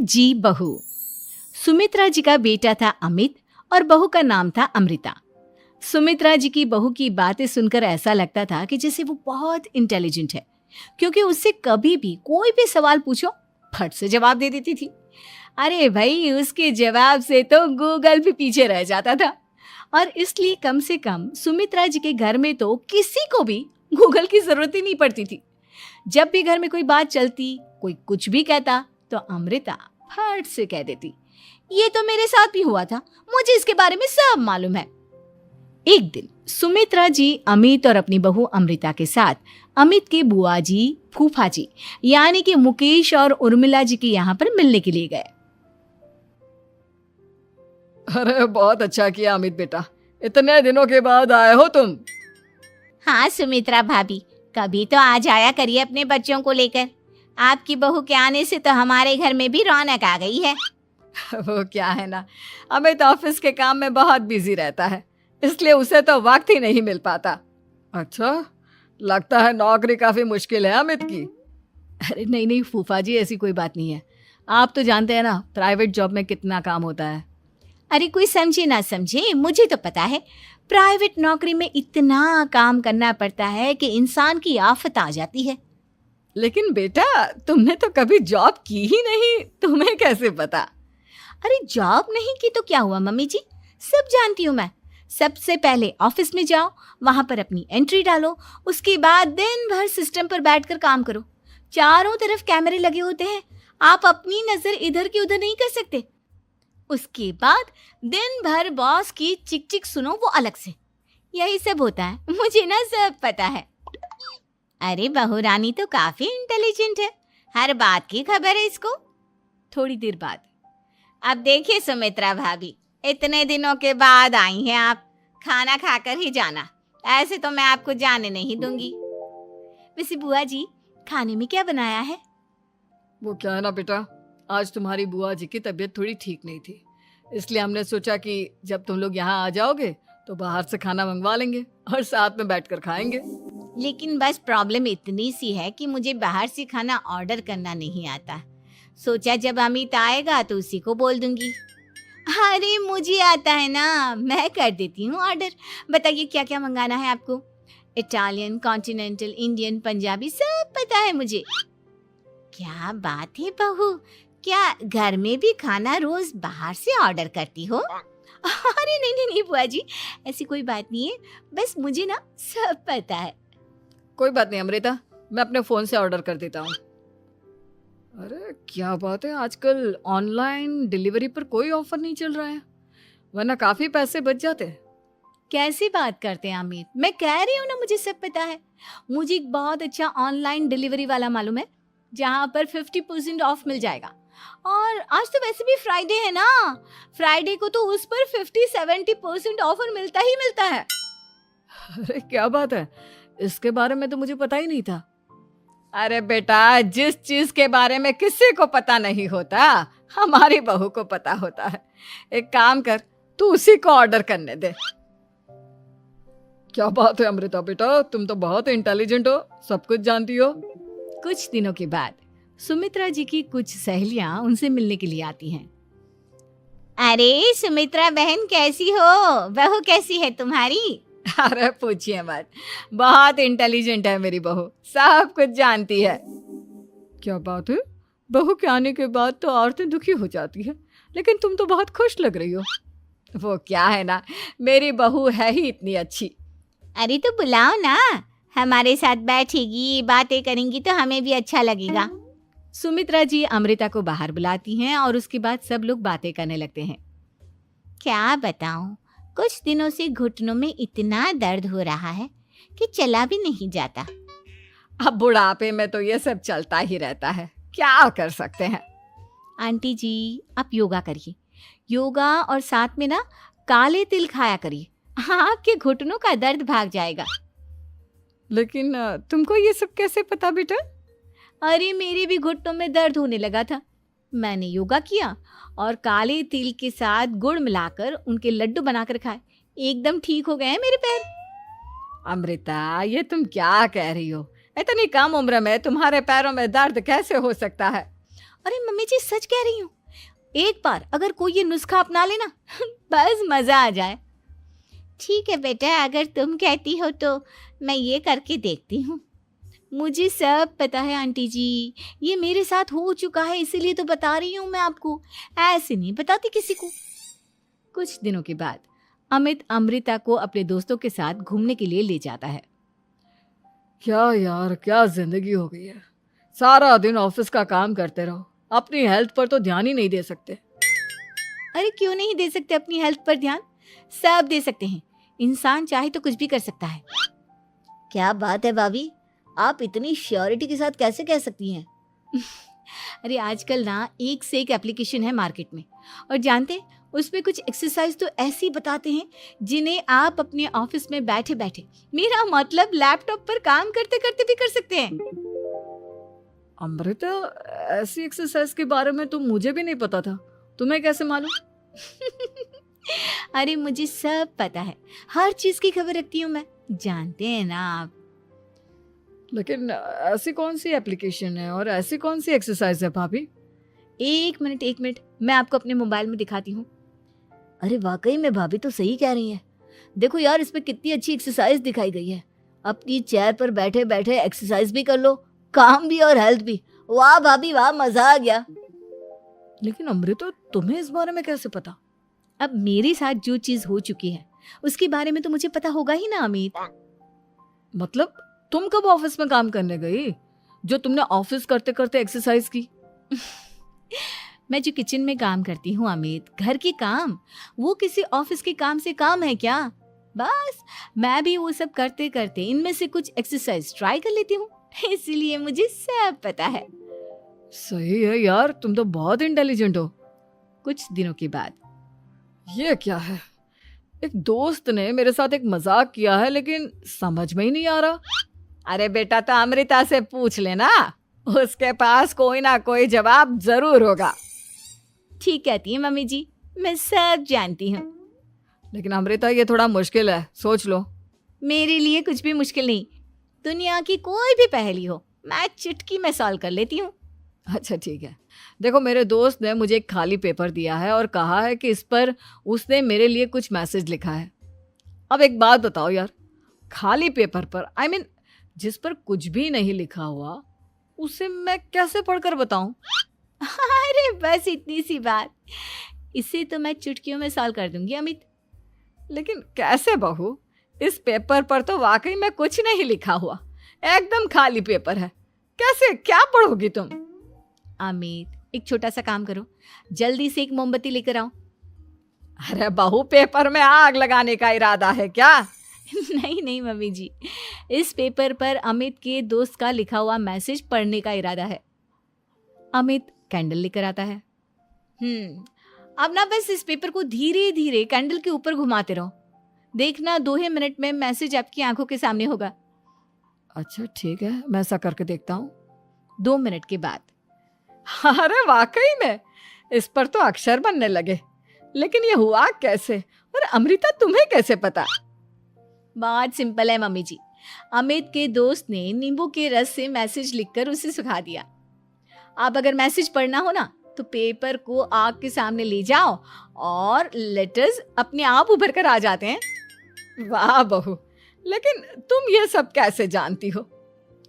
जी बहू। सुमित्रा जी का बेटा था अमित और बहू का नाम था अमृता। सुमित्रा जी की बहू की बातें सुनकर ऐसा लगता था कि जैसे वो बहुत इंटेलिजेंट है, क्योंकि उससे कभी भी कोई भी सवाल पूछो फट से जवाब दे देती थी। अरे भाई, उसके जवाब से तो गूगल भी पीछे रह जाता था। और इसलिए कम से कम सुमित्रा जी के घर में तो किसी को भी गूगल की जरूरत ही नहीं पड़ती थी। जब भी घर में कोई बात चलती, कोई कुछ भी कहता, तो अमृता फट से कह देती, ये तो मेरे साथ भी हुआ था, मुझे इसके बारे में सब मालूम है। एक दिन सुमित्रा जी अमित और अपनी बहू अमृता के साथ अमित के बुआ जी, फूफा जी यानी कि मुकेश और उर्मिला जी के यहाँ पर मिलने के लिए गए। अरे बहुत अच्छा किया अमित बेटा, इतने दिनों के बाद आए हो तुम। हाँ सुमित्रा भाभी, कभी तो आ जाया करिए अपने बच्चों को लेकर। आपकी बहू के आने से तो हमारे घर में भी रौनक आ गई है। वो क्या है ना, अमित ऑफिस के काम में बहुत बिजी रहता है, इसलिए उसे तो वक्त ही नहीं मिल पाता। अच्छा, लगता है नौकरी काफी मुश्किल है अमित की। अरे नहीं नहीं फूफा जी, ऐसी कोई बात नहीं है। आप तो जानते हैं ना प्राइवेट जॉब में कितना काम होता है। अरे कोई समझे ना समझे, मुझे तो पता है प्राइवेट नौकरी में इतना काम करना पड़ता है कि इंसान की आफत आ जाती है। लेकिन बेटा, तुमने तो कभी जॉब की ही नहीं, तुम्हें कैसे पता? अरे जॉब नहीं की तो क्या हुआ मम्मी जी, सब जानती हूँ मैं। सबसे पहले ऑफिस में जाओ, वहां पर अपनी एंट्री डालो, उसके बाद दिन भर सिस्टम पर बैठकर काम करो। चारों तरफ कैमरे लगे होते हैं, आप अपनी नजर इधर की उधर नहीं कर सकते। उसके बाद दिन भर बॉस की चिक चिक सुनो, वो अलग से। यही सब होता है, मुझे ना सब पता है। अरे बहू रानी तो काफी इंटेलिजेंट है, हर बात की खबर है इसको। थोड़ी देर बाद, अब देखिए सुमित्रा भाभी, इतने दिनों के बाद आई हैं आप, खाना खाकर ही जाना, ऐसे तो मैं आपको जाने नहीं दूंगी। वैसे बुआ जी, खाने में क्या बनाया है? वो क्या है ना बेटा, आज तुम्हारी बुआ जी की तबीयत थोड़ी ठीक नहीं थी, इसलिए हमने सोचा कि जब तुम लोग यहाँ आ जाओगे तो बाहर से खाना मंगवा लेंगे और साथ में बैठकर खाएंगे। लेकिन बस प्रॉब्लम इतनी सी है कि मुझे बाहर से खाना ऑर्डर करना नहीं आता। सोचा जब अमित आएगा तो उसी को बोल दूंगी। अरे मुझे आता है ना, मैं कर देती हूँ ऑर्डर। बताइए क्या क्या मंगाना है आपको? इटालियन, कॉन्टिनेंटल, इंडियन, पंजाबी, सब पता है मुझे। क्या बात है बहू, क्या घर में भी खाना रोज बाहर से ऑर्डर करती हो? अरे नहीं नहीं नहीं बुआ जी, ऐसी कोई बात नहीं है, बस मुझे ना सब पता है। कोई बात नहीं अमृता, मैं अपने फोन से ऑर्डर कर देता हूँ। अरे क्या बात है, आजकल ऑनलाइन डिलीवरी पर कोई ऑफर नहीं चल रहा है, वरना काफी पैसे बच जाते हैं। कैसी बात करते हैं अमित, मैं कह रही हूँ ना मुझे सब पता है। मुझे एक बहुत अच्छा ऑनलाइन डिलीवरी वाला मालूम है, जहाँ पर 50% ऑफ मिल जाएगा। और आज तो वैसे भी फ्राइडे है ना, फ्राइडे को तो उस पर 50-70% ऑफर मिलता ही मिलता है। अरे क्या बात है, इसके बारे में तो मुझे पता ही नहीं था। अरे बेटा, जिस चीज के बारे में किसी को पता नहीं होता, हमारी बहू को पता होता है। एक काम कर, तू उसी को ऑर्डर करने दे। क्या बात है अमृता बेटा, तुम तो बहुत इंटेलिजेंट हो, सब कुछ जानती हो। कुछ दिनों के बाद सुमित्रा जी की कुछ सहेलियां उनसे मिलने के लिए आती हैं। अरे सुमित्रा बहन कैसी हो, बहू कैसी है तुम्हारी? अरे पूछिए मत, बहुत इंटेलिजेंट है मेरी बहू, सब कुछ जानती है। क्या बात है, बहू के आने के बाद तो औरतें दुखी हो जाती है, लेकिन तुम तो बहुत खुश लग रही हो। वो क्या है ना, मेरी बहू है ही इतनी अच्छी। अरे तो बुलाओ ना, हमारे साथ बैठेगी, बातें करेंगी तो हमें भी अच्छा लगेगा। सुमित्रा जी अमृता को बाहर बुलाती हैं और उसके बाद सब लोग बातें करने लगते हैं। क्या बताऊं, कुछ दिनों से घुटनों में इतना दर्द हो रहा है कि चला भी नहीं जाता। अब बुढ़ापे में तो ये सब चलता ही रहता है, क्या कर सकते हैं। आंटी जी, आप योगा करिए, योगा और साथ में ना काले तिल खाया करिए, आपके घुटनों का दर्द भाग जाएगा। लेकिन तुमको ये सब कैसे पता बेटा? अरे मेरे भी घुटनों में दर्द होने लगा था, मैंने योगा किया और काले तिल के साथ गुड़ मिलाकर उनके लड्डू बनाकर खाए, एकदम ठीक हो गए हैं मेरे पैर। अमृता, ये तुम क्या कह रही हो? इतनी कम उम्र में तुम्हारे पैरों में दर्द कैसे हो सकता है? अरे मम्मी जी सच कह रही हूँ, एक बार अगर कोई ये नुस्खा अपना लेना बस मजा आ जाए। ठीक है बेटा, अगर तुम कहती हो तो मैं ये करके देखती हूँ। मुझे सब पता है आंटी जी, ये मेरे साथ हो चुका है, इसीलिए तो बता रही हूँ मैं आपको, ऐसे नहीं बताती किसी को। कुछ दिनों के बाद अमित अमृता को अपने दोस्तों के साथ घूमने के लिए ले जाता है। क्या यार, क्या जिंदगी हो गई है। सारा दिन ऑफिस का काम करते रहो, अपनी हेल्थ पर तो ध्यान ही नहीं दे सकते। अरे क्यों नहीं दे सकते अपनी हेल्थ पर ध्यान? सब दे सकते हैं, इंसान चाहे तो कुछ भी कर सकता है। क्या बात है भाभी, आप इतनी श्योरिटी के साथ कैसे कह सकती हैं? अरे आजकल ना एक से एक एप्लीकेशन है मार्केट में, और जानते हैं उसमें कुछ एक्सरसाइज तो ऐसी बताते हैं जिन्हें आप अपने ऑफिस में बैठे बैठे, मेरा मतलब लैपटॉप पर काम करते करते भी कर सकते हैं। अमृता, ऐसी एक्सरसाइज के बारे में तो मुझे भी नहीं पता था, तुम्हें कैसे मालूम? अरे मुझे सब पता है, हर चीज की खबर रखती हूँ मैं, जानते हैं ना आप। लेकिन ऐसी कौन सी एप्लीकेशन है और ऐसी कौन सी एक्सरसाइज है भाभी? एक मिनट, मैं आपको अपने मोबाइल में दिखाती हूँ। अरे वाकई में भाभी तो सही कह रही हैं। देखो यार, इसमें कितनी अच्छी एक्सरसाइज दिखाई गई है। अपनी चेयर पर बैठे बैठे एक्सरसाइज भी कर लो, काम भी और हेल्थ भी। वाह भाभी वाह, मजा आ गया। लेकिन अमृता, तुम्हें इस बारे में कैसे पता? अब मेरे साथ जो चीज हो चुकी है उसके बारे में तो मुझे पता होगा ही ना अमित। मतलब तुम कब ऑफिस में काम करने गई जो तुमने ऑफिस करते करते एक्सरसाइज की? मैं जो किचन में काम करती हूँ अमित, घर के काम, वो किसी ऑफिस के काम से काम है क्या? बस मैं भी वो सब करते करते इनमें से कुछ एक्सरसाइज ट्राई कर लेती हूँ, इसीलिए मुझे सब पता है। सही है यार, तुम तो बहुत इंटेलिजेंट हो। कुछ दिनों के बाद ये क्या है, एक दोस्त ने मेरे साथ एक मजाक किया है लेकिन समझ में ही नहीं आ रहा। अरे बेटा, तो अमृता से पूछ लेना, उसके पास कोई ना कोई जवाब जरूर होगा। ठीक कहती है मम्मी जी, मैं सब जानती हूँ। लेकिन अमृता, ये थोड़ा मुश्किल है, सोच लो। मेरे लिए कुछ भी मुश्किल नहीं, दुनिया की कोई भी पहेली हो मैं चुटकी में सॉल्व कर लेती हूँ। अच्छा ठीक है, देखो मेरे दोस्त ने मुझे एक खाली पेपर दिया है और कहा है कि इस पर उसने मेरे लिए कुछ मैसेज लिखा है। अब एक बात बताओ यार, खाली पेपर पर, आई मीन जिस पर कुछ भी नहीं लिखा हुआ, उसे मैं कैसे पढ़कर बताऊं? अरे बस इतनी सी बात, इसे तो मैं चुटकियों में सॉल्व कर दूंगी अमित। लेकिन कैसे बहू, इस पेपर पर तो वाकई में कुछ नहीं लिखा हुआ, एकदम खाली पेपर है, कैसे, क्या पढ़ोगी तुम? अमित, एक छोटा सा काम करो, जल्दी से एक मोमबत्ती लेकर आओ। अरे बहू, पेपर में आग लगाने का इरादा है क्या? नहीं मम्मी जी, इस पेपर पर अमित के दोस्त का लिखा हुआ मैसेज पढ़ने का इरादा है। अमित कैंडल लेकर आता है। अब ना बस इस पेपर को धीरे धीरे कैंडल के ऊपर घुमाते रहो, देखना 2 ही मिनट में मैसेज आपकी आंखों के सामने होगा। अच्छा ठीक है, मैं ऐसा करके देखता हूँ। 2 मिनट के बाद, अरे वाकई में इस पर तो अक्षर बनने लगे, लेकिन ये हुआ कैसे? और अमृता, तुम्हें कैसे पता? बहुत सिंपल है मम्मी जी, अमित के दोस्त ने नींबू के रस से मैसेज लिखकर उसे सुखा दिया। अब अगर मैसेज पढ़ना हो ना तो पेपर को आग के सामने ले जाओ और लेटर्स अपने आप उभर कर आ जाते हैं। वाह बहू, लेकिन तुम ये सब कैसे जानती हो?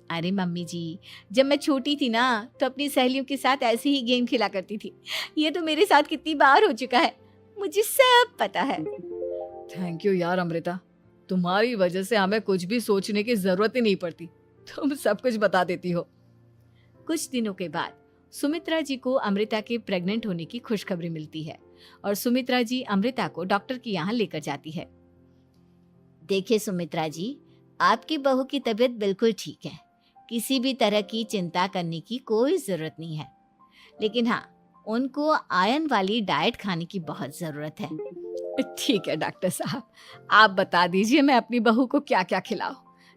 अरे मम्मी जी, जब मैं छोटी थी ना तो अपनी सहेलियों के साथ ऐसे ही गेम खेला करती थी। ये तो मेरे साथ कितनी बार हो चुका है, मुझे सब पता है। थैंक यू यार अमृता, तुम्हारी वजह से हमें कुछ भी सोचने की जरूरत ही नहीं पड़ती, तुम सब कुछ बता देती हो। कुछ दिनों के बाद सुमित्रा जी को अमृता के प्रेग्नेंट होने की खुशखबरी मिलती है और सुमित्रा जी अमृता को डॉक्टर के यहाँ लेकर जाती है। देखिए सुमित्रा जी, आपकी बहू की तबीयत बिल्कुल ठीक है, किसी भी तरह की चिंता करने की कोई जरूरत नहीं है, लेकिन हाँ, उनको आयरन वाली डाइट खाने की बहुत जरूरत है। ठीक है डॉक्टर साहब, आप बता दीजिए मैं अपनी बहू को क्या क्या खिलाऊं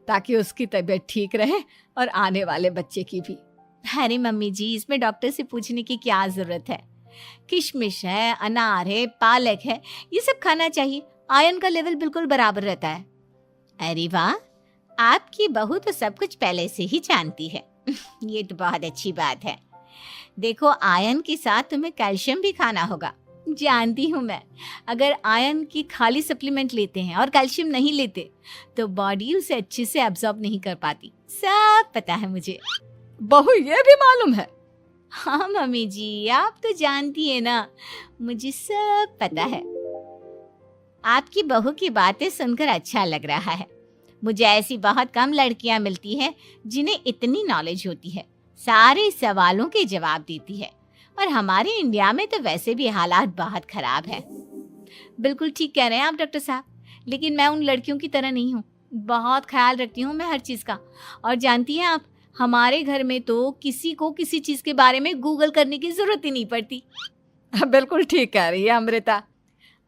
ताकि उसकी तबीयत ठीक रहे और आने वाले बच्चे की भी। अरे मम्मी जी, इसमें डॉक्टर से पूछने की क्या जरूरत है, किशमिश है, अनार है, पालक है, ये सब खाना चाहिए, आयरन का लेवल बिल्कुल बराबर रहता है। अरे वाह, आपकी बहू तो सब कुछ पहले से ही जानती है। ये तो बहुत अच्छी बात है। देखो, आयरन के साथ तुम्हें कैल्शियम भी खाना होगा। जानती हूँ मैं, अगर आयरन की खाली सप्लीमेंट लेते हैं और कैल्शियम नहीं लेते तो बॉडी उसे अच्छे से एब्जॉर्ब नहीं कर पाती। सब पता है मुझे। बहू ये भी मालूम है? हाँ मम्मी जी, आप तो जानती है ना, मुझे सब पता है। आपकी बहू की बातें सुनकर अच्छा लग रहा है। मुझे ऐसी बहुत कम लड़कियां मिलती हैं जिन्हें इतनी नॉलेज होती है, सारे सवालों के जवाब देती है। और हमारे इंडिया में तो वैसे भी हालात बहुत खराब है। बिल्कुल ठीक कह रहे हैं आप डॉक्टर साहब, लेकिन मैं उन लड़कियों की तरह नहीं हूँ। बहुत ख्याल रखती हूँ मैं हर चीज़ का। और जानती हैं आप, हमारे घर में तो किसी को किसी चीज़ के बारे में गूगल करने की ज़रूरत ही नहीं पड़ती। बिल्कुल ठीक कह रही है अमृता।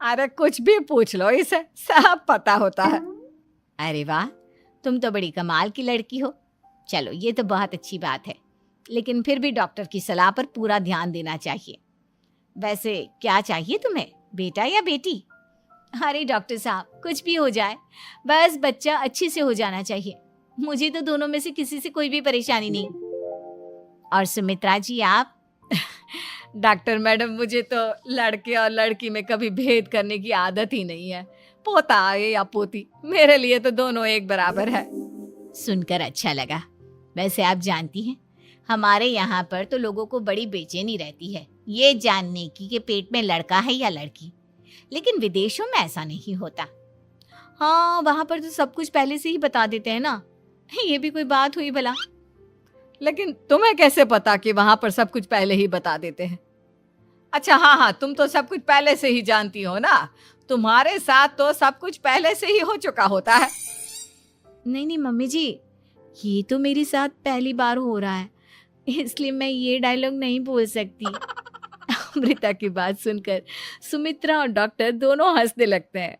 अरे कुछ भी पूछ लो, इसे सब पता होता है। अरे वाह, तुम तो बड़ी कमाल की लड़की हो। चलो, ये तो बहुत अच्छी बात है, लेकिन फिर भी डॉक्टर की सलाह पर पूरा ध्यान देना चाहिए। वैसे क्या चाहिए तुम्हें, बेटा या बेटी? अरे डॉक्टर साहब, कुछ भी हो जाए, बस बच्चा अच्छे से हो जाना चाहिए। मुझे तो दोनों में से किसी से कोई भी परेशानी नहीं। और सुमित्रा जी, आप? डॉक्टर मैडम, मुझे तो लड़के और लड़की में कभी भेद करने की आदत ही नहीं है। पोता आए या पोती, मेरे लिए तो दोनों एक बराबर है। सुनकर अच्छा लगा। वैसे आप जानती हैं, हमारे यहाँ पर तो लोगों को बड़ी बेचैनी रहती है ये जानने की कि पेट में लड़का है या लड़की, लेकिन विदेशों में ऐसा नहीं होता। हाँ, वहाँ पर तो सब कुछ पहले से ही बता देते हैं ना। ये भी कोई बात हुई भला? लेकिन तुम्हें कैसे पता कि वहां पर सब कुछ पहले ही बता देते हैं? अच्छा हाँ, तुम तो सब कुछ पहले से ही जानती हो ना। तुम्हारे साथ तो सब कुछ पहले से ही हो चुका होता है। नहीं मम्मी जी, ये तो मेरे साथ पहली बार हो रहा है, इसलिए मैं ये डायलॉग नहीं बोल सकती। अमृता की बात सुनकर सुमित्रा और डॉक्टर दोनों हंसने लगते हैं।